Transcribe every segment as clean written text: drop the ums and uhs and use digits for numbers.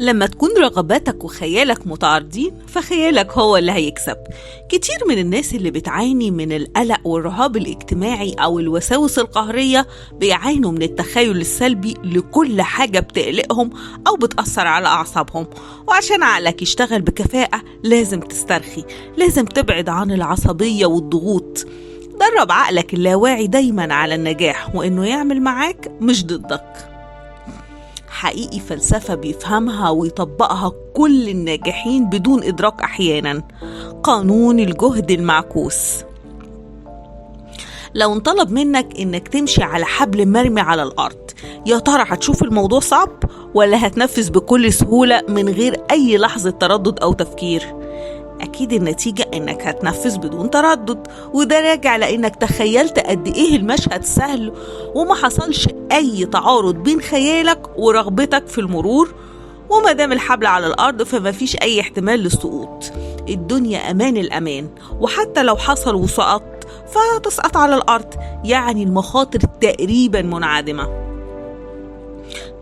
لما تكون رغباتك وخيالك متعارضين فخيالك هو اللي هيكسب. كتير من الناس اللي بتعاني من القلق والرهاب الاجتماعي أو الوساوس القهرية بيعانوا من التخيل السلبي لكل حاجة بتقلقهم أو بتأثر على أعصابهم. وعشان عقلك يشتغل بكفاءة لازم تسترخي، لازم تبعد عن العصبية والضغوط. درب عقلك اللاواعي دايما على النجاح وإنه يعمل معاك مش ضدك. حقيقي فلسفة بيفهمها ويطبقها كل الناجحين بدون إدراك أحيانا: قانون الجهد المعكوس. لو انطلب منك إنك تمشي على حبل مرمي على الأرض، يا ترى هتشوف الموضوع صعب ولا هتنفذ بكل سهولة من غير أي لحظة تردد أو تفكير؟ أكيد النتيجة إنك هتنفذ بدون تردد، وده راجع لأنك تخيلت قد إيه المشهد سهل وما حصلش أي تعارض بين خيالك ورغبتك في المرور. وما دام الحبل على الأرض فما فيش أي احتمال للسقوط. الدنيا أمان الأمان، وحتى لو حصل وسقطت فتسقط على الأرض، يعني المخاطر تقريبا منعدمة.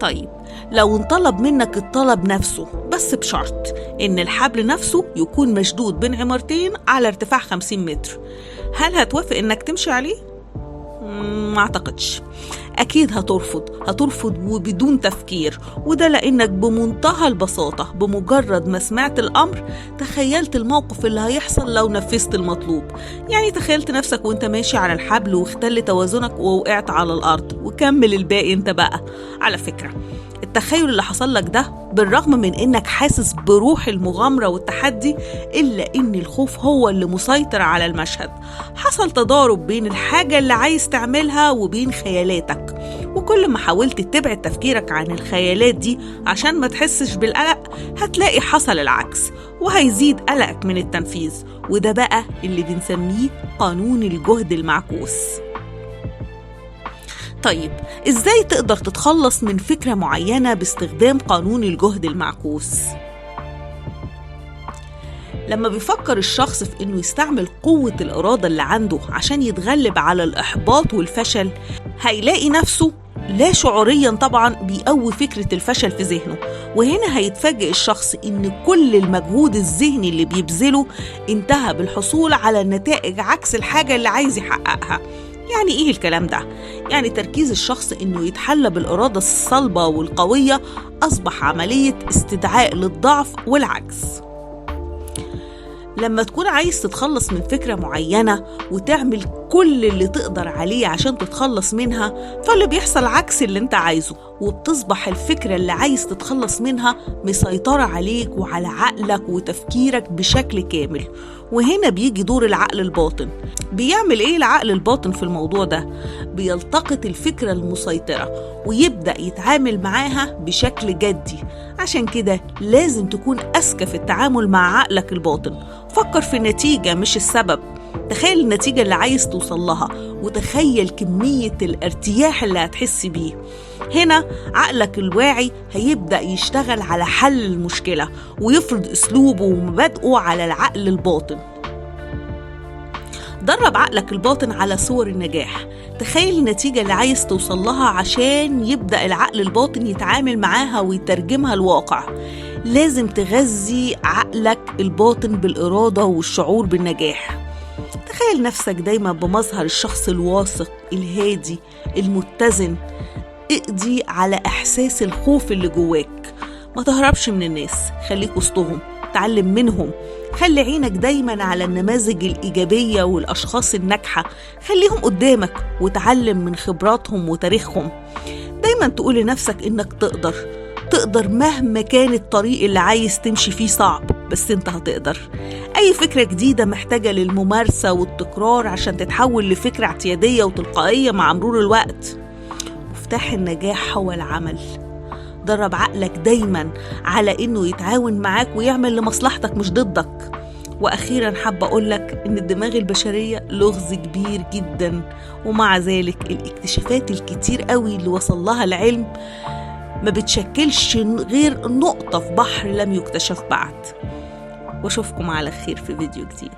طيب لو انطلب منك الطلب نفسه بس بشرط إن الحبل نفسه يكون مشدود بين عمارتين على ارتفاع 50 متر، هل هتوافق إنك تمشي عليه؟ ما أعتقدش. أكيد هترفض وبدون تفكير، وده لأنك بمنتهى البساطة بمجرد ما سمعت الأمر تخيلت الموقف اللي هيحصل لو نفذت المطلوب. يعني تخيلت نفسك وانت ماشي على الحبل واختل توازنك ووقعت على الأرض، وكمل الباقي انت بقى. على فكرة التخيل اللي حصل لك ده بالرغم من انك حاسس بروح المغامرة والتحدي، إلا ان الخوف هو اللي مسيطر على المشهد. حصل تضارب بين الحاجة اللي عايز تعملها وبين خيالاتك، وكل ما حاولت تبعد تفكيرك عن الخيالات دي عشان ما تحسش بالقلق هتلاقي حصل العكس، وهيزيد قلقك من التنفيذ. وده بقى اللي بنسميه قانون الجهد المعكوس. طيب إزاي تقدر تتخلص من فكرة معينة باستخدام قانون الجهد المعكوس؟ لما بيفكر الشخص في إنه يستعمل قوة الإرادة اللي عنده عشان يتغلب على الإحباط والفشل، هيلاقي نفسه لا شعوريا طبعا بيقوي فكرة الفشل في ذهنه. وهنا هيتفاجئ الشخص إن كل المجهود الذهني اللي بيبذله انتهى بالحصول على نتائج عكس الحاجة اللي عايز يحققها. يعني إيه الكلام ده؟ يعني تركيز الشخص إنه يتحلى بالإرادة الصلبة والقوية أصبح عملية استدعاء للضعف والعجز. لما تكون عايز تتخلص من فكرة معينة وتعمل كل اللي تقدر عليه عشان تتخلص منها، فاللي بيحصل عكس اللي انت عايزه، وبتصبح الفكرة اللي عايز تتخلص منها مسيطرة عليك وعلى عقلك وتفكيرك بشكل كامل. وهنا بيجي دور العقل الباطن. بيعمل ايه العقل الباطن في الموضوع ده؟ بيلتقط الفكرة المسيطرة ويبدأ يتعامل معاها بشكل جدي. عشان كده لازم تكون أذكى في التعامل مع عقلك الباطن. فكر في النتيجة مش السبب. تخيل النتيجة اللي عايز توصل لها، وتخيل كمية الارتياح اللي هتحس بيه. هنا عقلك الواعي هيبدأ يشتغل على حل المشكلة ويفرض أسلوبه ومبادئه على العقل الباطن. درب عقلك الباطن على صور النجاح. تخيل النتيجة اللي عايز توصل لها عشان يبدأ العقل الباطن يتعامل معاها ويترجمها الواقع. لازم تغذي عقلك الباطن بالإرادة والشعور بالنجاح. تخيل نفسك دايما بمظهر الشخص الواثق الهادي المتزن. اقضي على إحساس الخوف اللي جواك. ما تهربش من الناس، خليك وسطهم، تعلم منهم. خلي عينك دايما على النماذج الإيجابية والأشخاص الناجحة، خليهم قدامك وتعلم من خبراتهم وتاريخهم. دايما تقول لنفسك إنك تقدر مهما كان الطريق اللي عايز تمشي فيه صعب، بس انت هتقدر. أي فكرة جديدة محتاجة للممارسة والتكرار عشان تتحول لفكرة اعتيادية وتلقائية مع مرور الوقت. مفتاح النجاح هو العمل. درب عقلك دايما على إنه يتعاون معاك ويعمل لمصلحتك مش ضدك. وأخيرا حابة أقولك إن الدماغ البشرية لغز كبير جدا، ومع ذلك الاكتشافات الكتير قوي اللي وصل لها العلم ما بتشكلش غير نقطة في بحر لم يكتشف بعد. واشوفكم على خير في فيديو جديد.